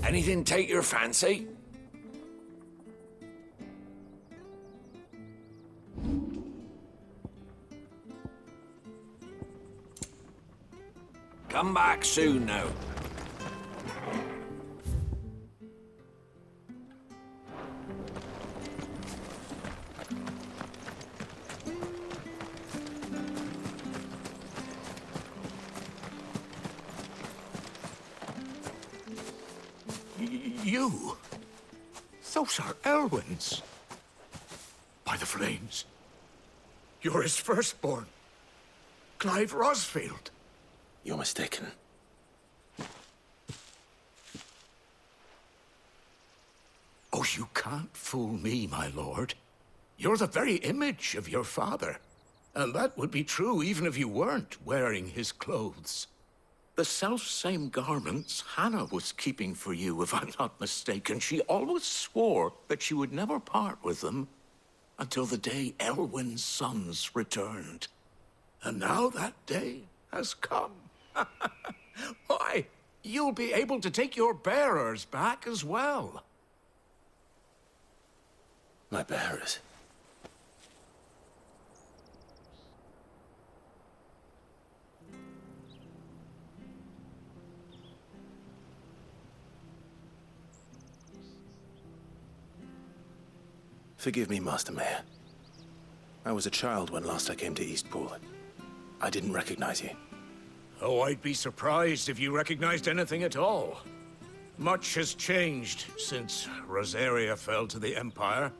Anything take your fancy? Come back soon now. You? Those are Elwyn's. By the flames. You're his firstborn. Clive Rosfield. You're mistaken. Oh, you can't fool me, my lord. You're the very image of your father. And that would be true even if you weren't wearing his clothes. The self-same garments Hannah was keeping for you, if I'm not mistaken. She always swore that she would never part with them until the day Elwyn's sons returned. And now that day has come. Why, you'll be able to take your bearers back as well. My bearers? Forgive me, Master Mayor. I was a child when last I came to Eastpool. I didn't recognize you. Oh, I'd be surprised if you recognized anything at all. Much has changed since Rosaria fell to the Empire.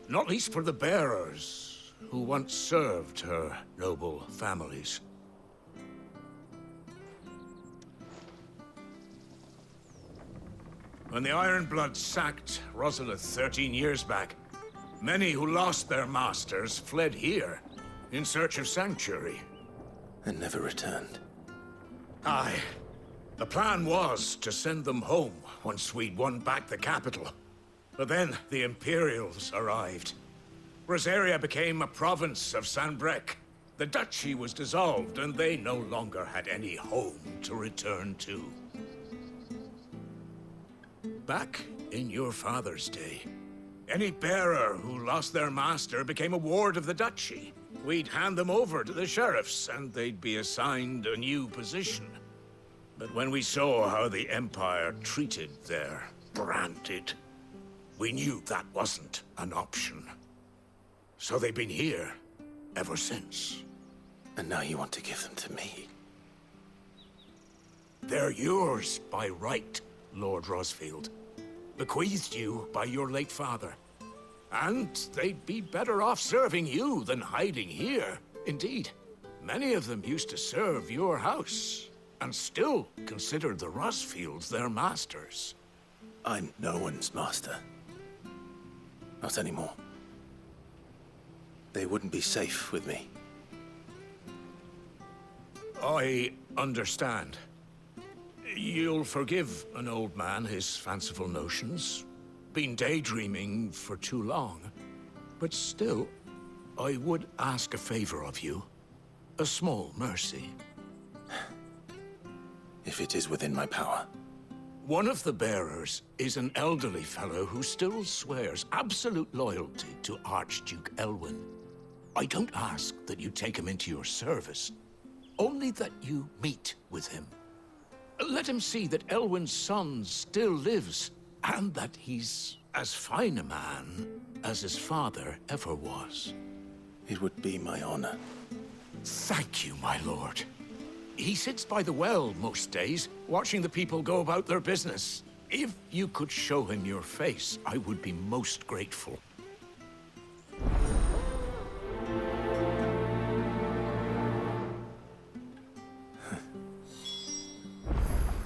Not least for the bearers, who once served her noble families. When the Ironbloods sacked Rosalith 13 years back, many who lost their masters fled here in search of sanctuary. And never returned. Aye. The plan was to send them home once we'd won back the capital. But then the Imperials arrived. Rosaria became a province of Sanbreque. The duchy was dissolved, and they no longer had any home to return to. Back in your father's day, any bearer who lost their master became a ward of the duchy. We'd hand them over to the sheriffs, and they'd be assigned a new position. But when we saw how the Empire treated their branded, we knew that wasn't an option. So they've been here ever since. And now you want to give them to me? They're yours by right, Lord Rosfield. Bequeathed you by your late father. And they'd be better off serving you than hiding here. Indeed, many of them used to serve your house, and still considered the Rosfields their masters. I'm no one's master. Not anymore. They wouldn't be safe with me. I understand. You'll forgive an old man his fanciful notions. Been daydreaming for too long. But still, I would ask a favor of you. A small mercy. If it is within my power. One of the bearers is an elderly fellow who still swears absolute loyalty to Archduke Elwyn. I don't ask that you take him into your service, only that you meet with him. Let him see that Elwyn's son still lives, and that he's as fine a man as his father ever was. It would be my honor. Thank you, my lord. He sits by the well most days, watching the people go about their business. If you could show him your face, I would be most grateful.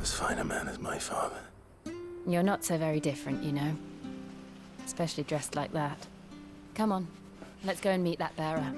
As fine a man as my father. You're not so very different, you know. Especially dressed like that. Come on, let's go and meet that bearer.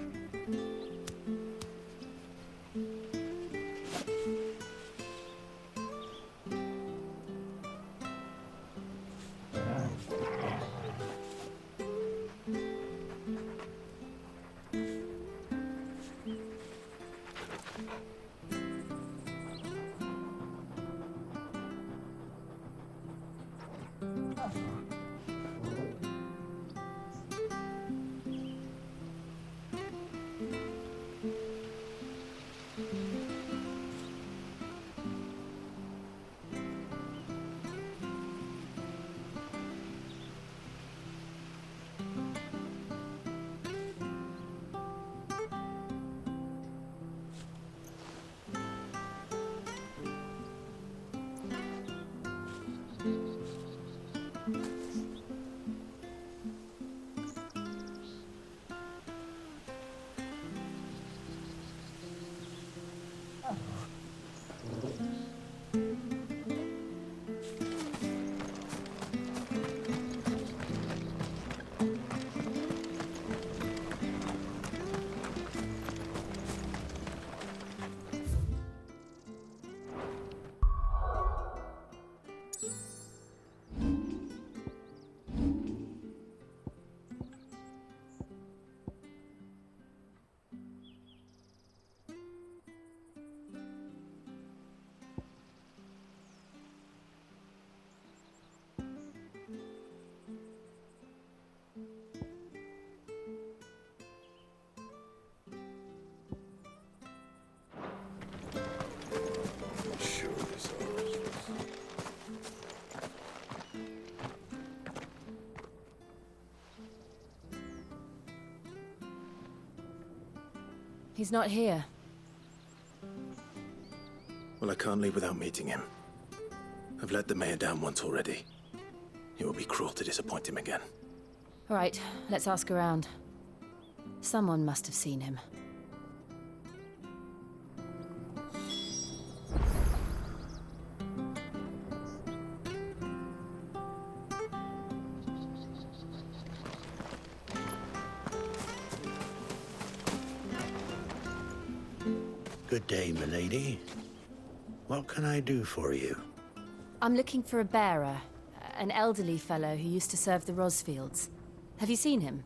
He's not here. Well, I can't leave without meeting him. I've let the mayor down once already. It would be cruel to disappoint him again. All right, let's ask around. Someone must have seen him. Good day, milady. What can I do for you? I'm looking for a bearer, an elderly fellow who used to serve the Rosfields. Have you seen him?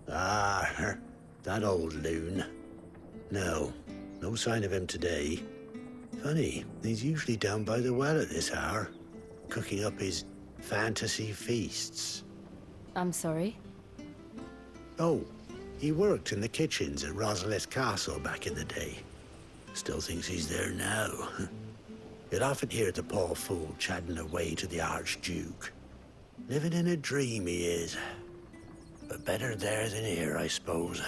Ah, that old loon. No, no sign of him today. Funny, he's usually down by the well at this hour, cooking up his fantasy feasts. I'm sorry? Oh, he worked in the kitchens at Rosalith Castle back in the day. Still thinks he's there now. You'd often hear the poor fool chatting away to the Archduke. Living in a dream he is. But better there than here, I suppose.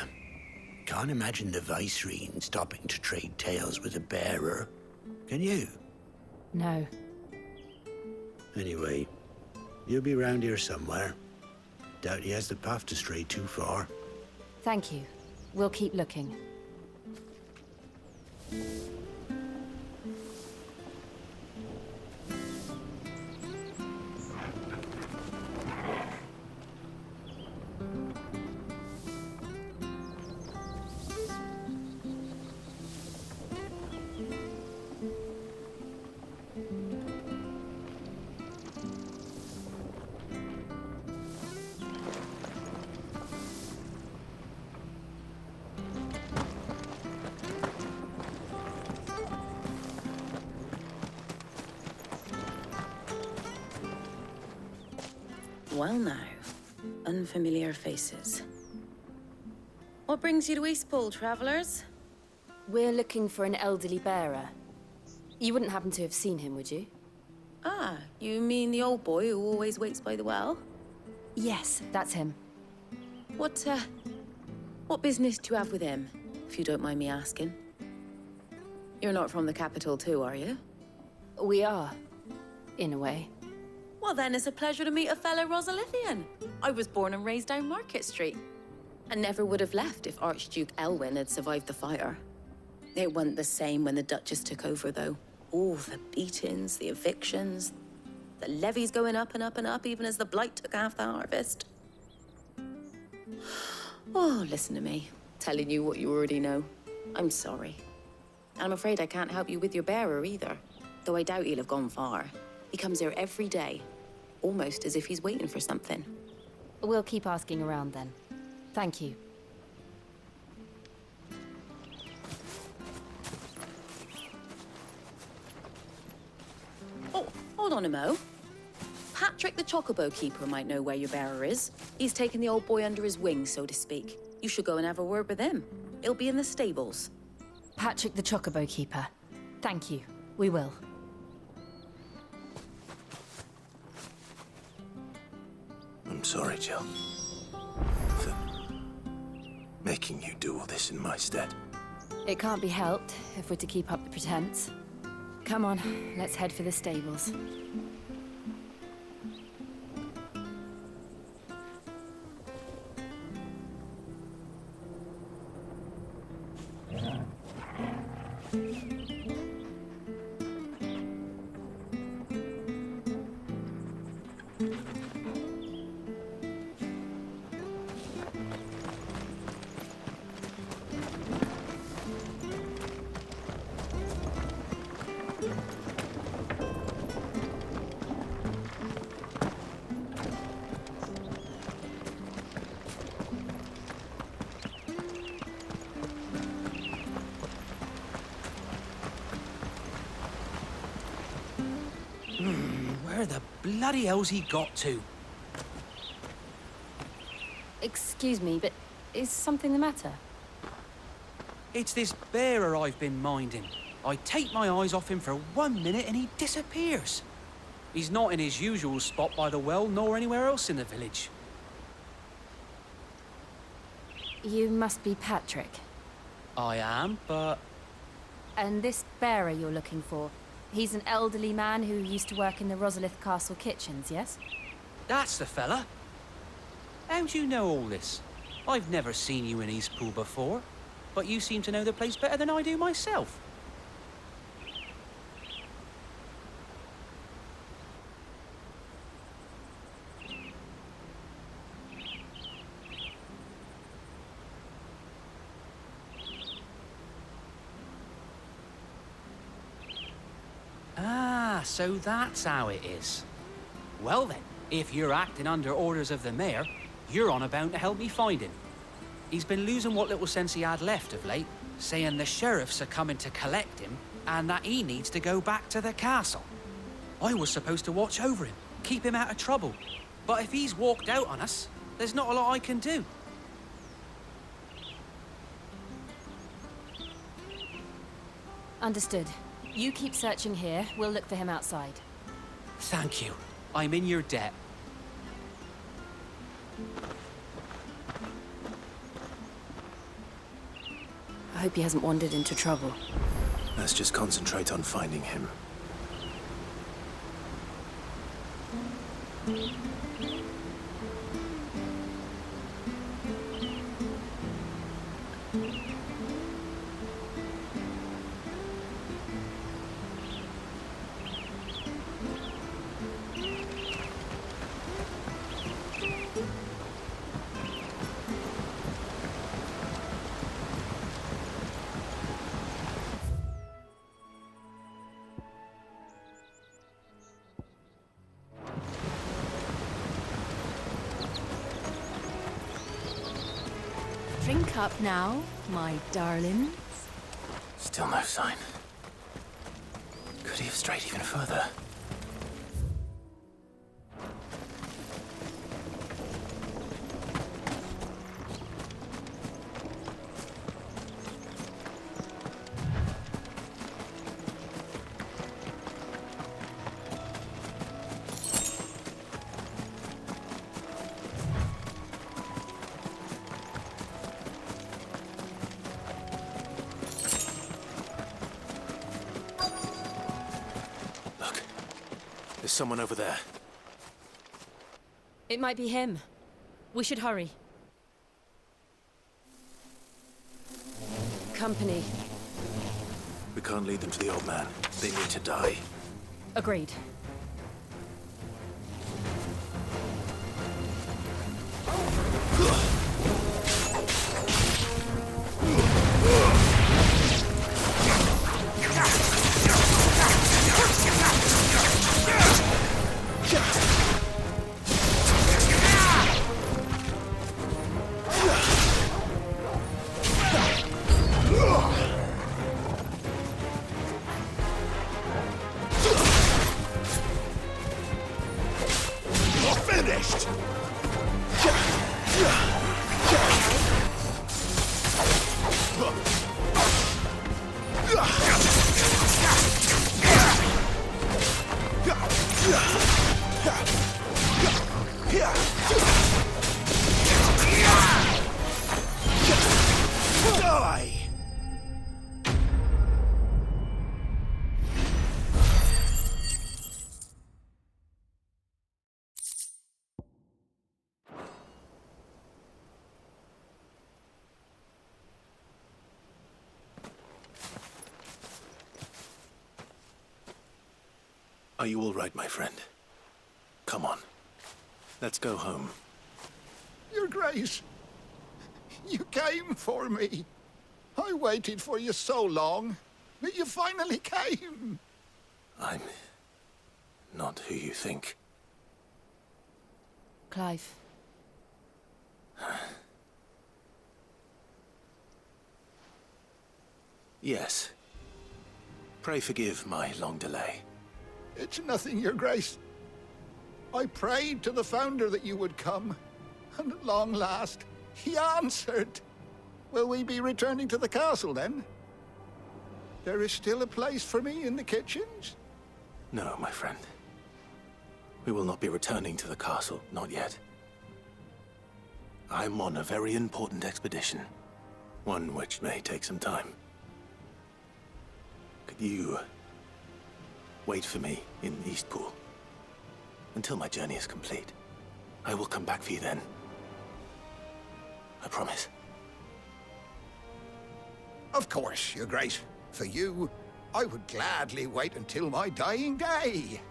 Can't imagine the Viceroy stopping to trade tales with a bearer. Can you? No. Anyway, you'll be round here somewhere. Doubt he has the path to stray too far. Thank you. We'll keep looking. Well now, unfamiliar faces. What brings you to Eastpool, travelers? We're looking for an elderly bearer. You wouldn't happen to have seen him, would you? Ah, you mean the old boy who always waits by the well? Yes, that's him. What business do you have with him, if you don't mind me asking? You're not from the capital too, are you? We are, in a way. Well then, it's a pleasure to meet a fellow Rosalithian. I was born and raised down Market Street. And never would have left if Archduke Elwyn had survived the fire. It wasn't the same when the Duchess took over, though. All the beatings, the evictions, the levies going up and up and up, even as the blight took half the harvest. Oh, listen to me, telling you what you already know. I'm sorry. I'm afraid I can't help you with your bearer either, though I doubt he'll have gone far. He comes here every day, almost as if he's waiting for something. We'll keep asking around then. Thank you. Oh, hold on a mo. Patrick the Chocobo Keeper might know where your bearer is. He's taken the old boy under his wing, so to speak. You should go and have a word with him. He'll be in the stables. Patrick the Chocobo Keeper. Thank you. We will. I'm sorry, Jill. For making you do all this in my stead. It can't be helped if we're to keep up the pretense. Come on, let's head for the stables. Where the bloody hell's he got to? Excuse me, but is something the matter? It's this bearer I've been minding. I take my eyes off him for 1 minute and he disappears. He's not in his usual spot by the well, nor anywhere else in the village. You must be Patrick. I am, but... And this bearer you're looking for, he's an elderly man who used to work in the Rosalith Castle kitchens, yes? That's the fella. How do you know all this? I've never seen you in Eastpool before, but you seem to know the place better than I do myself. Ah, so that's how it is. Well then, if you're acting under orders of the mayor, you're on about to help me find him. He's been losing what little sense he had left of late, saying the sheriffs are coming to collect him and that he needs to go back to the castle. I was supposed to watch over him, keep him out of trouble. But if he's walked out on us, there's not a lot I can do. Understood. You keep searching here, we'll look for him outside. Thank you. I'm in your debt. I hope he hasn't wandered into trouble. Let's just concentrate on finding him. Drink up now, my darlings. Still no sign. Could he have strayed even further? There's someone over there. It might be him. We should hurry. Company. We can't lead them to the old man. They need to die. Agreed. Finished! Die! Are you all right, my friend? Come on. Let's go home. Your Grace, you came for me. I waited for you so long, but you finally came. I'm not who you think. Clive. Yes. Pray forgive my long delay. It's nothing, Your Grace. I prayed to the Founder that you would come, and at long last, he answered. Will we be returning to the castle, then? There is still a place for me in the kitchens? No, my friend. We will not be returning to the castle, not yet. I'm on a very important expedition. One which may take some time. Could you wait for me in Eastpool until my journey is complete? I will come back for you then. I promise. Of course, Your Grace. For you, I would gladly wait until my dying day.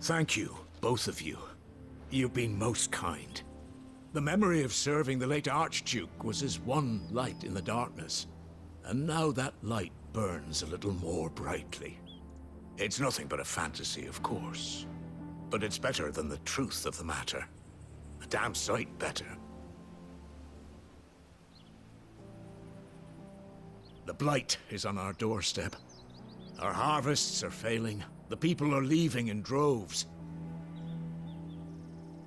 Thank you, both of you. You've been most kind. The memory of serving the late Archduke was as one light in the darkness, and now that light burns a little more brightly. It's nothing but a fantasy, of course, but it's better than the truth of the matter. A damn sight better. The blight is on our doorstep. Our harvests are failing. The people are leaving in droves.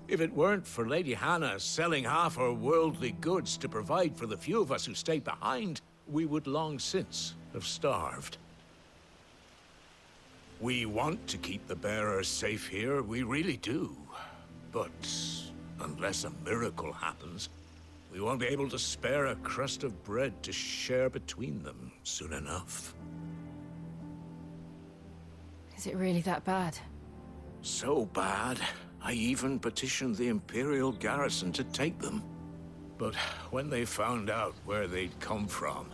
If it weren't for Lady Hannah selling half her worldly goods to provide for the few of us who stayed behind, we would long since have starved. We want to keep the bearers safe here, we really do. But unless a miracle happens, we won't be able to spare a crust of bread to share between them soon enough. Is it really that bad? So bad, I even petitioned the Imperial garrison to take them. But when they found out where they'd come from,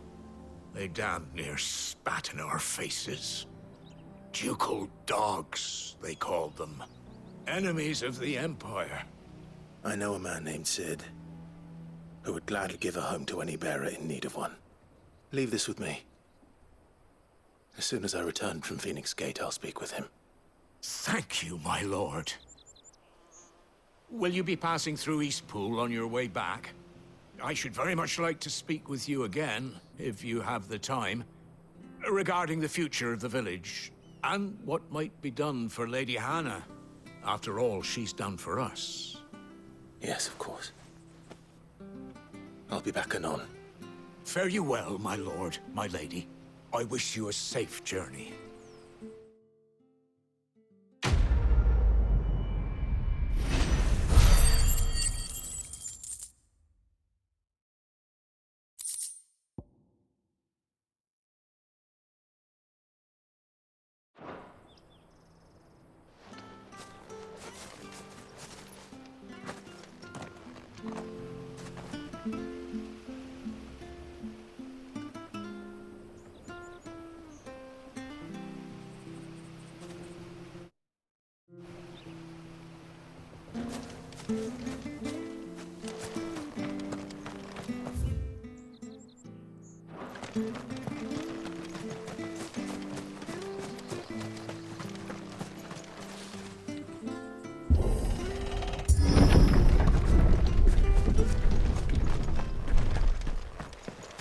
they damn near spat in our faces. Ducal dogs, they called them. Enemies of the Empire. I know a man named Sid, who would gladly give a home to any bearer in need of one. Leave this with me. As soon as I return from Phoenix Gate, I'll speak with him. Thank you, my lord. Will you be passing through Eastpool on your way back? I should very much like to speak with you again, if you have the time, regarding the future of the village, and what might be done for Lady Hannah. After all she's done for us. Yes, of course. I'll be back anon. Fare you well, my lord, my lady. I wish you a safe journey.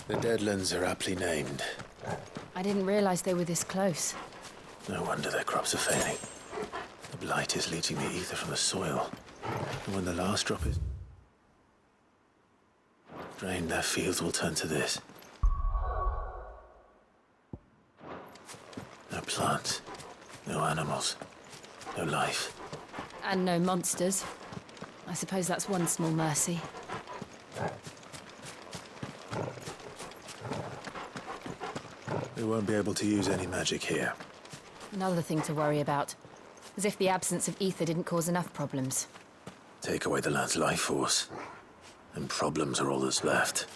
The Deadlands are aptly named. I didn't realize they were this close. No wonder their crops are failing. The blight is leaching the ether from the soil. And when the last drop is drained, their fields will turn to this. No plants, no animals, no life. And no monsters. I suppose that's one small mercy. We won't be able to use any magic here. Another thing to worry about. As if the absence of ether didn't cause enough problems. Take away the lad's life force, and problems are all that's left.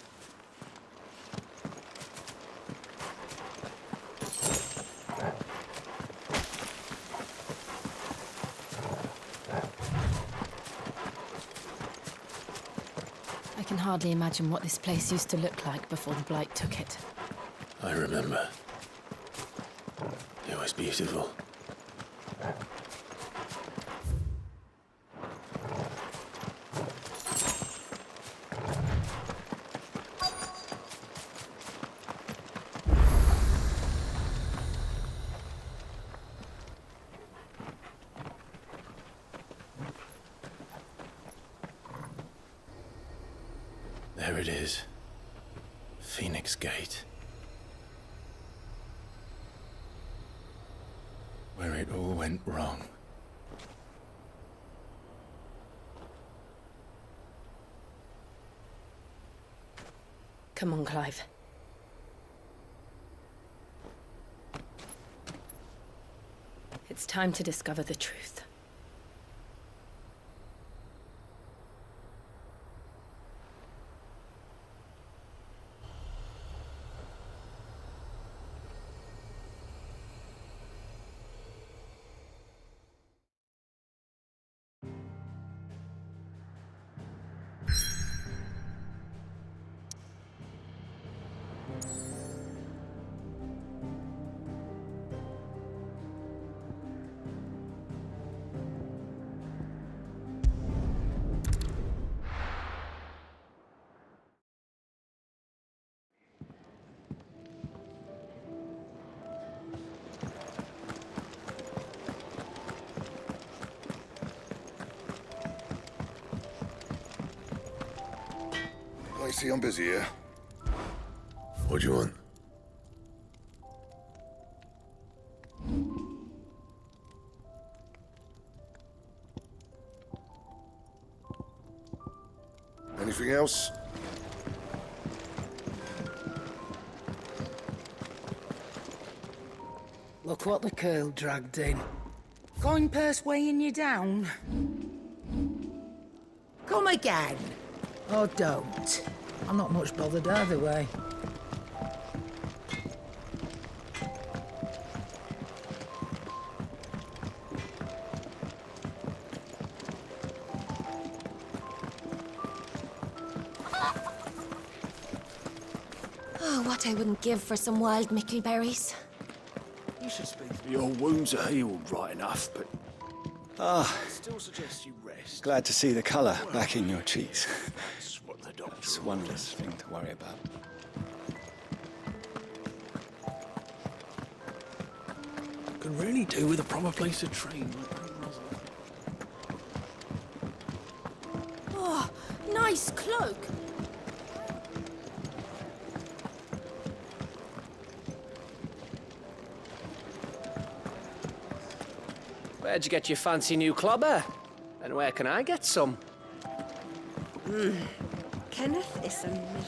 I can hardly imagine what this place used to look like before the blight took it. I remember. It always beautiful. There it is. Phoenix Gate. Where it all went wrong. Come on, Clive. It's time to discover the truth. I see I'm busy here. What do you want? Anything else? Look what the curl dragged in. Coin purse weighing you down? Come again. Or don't. I'm not much bothered either way. Oh, what I wouldn't give for some wild mickleberries. You should speak to me. Your wounds are healed right enough, but I still suggest you rest. Glad to see the colour back in your cheeks. That's what the doctor It's a wondrous thing to worry about. could really do with a proper place to train. Oh, nice cloak. Where'd you get your fancy new clobber? And where can I get some? Kenneth is a miracle.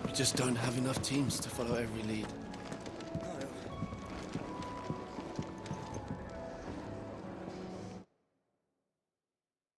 We just don't have enough teams to follow every lead.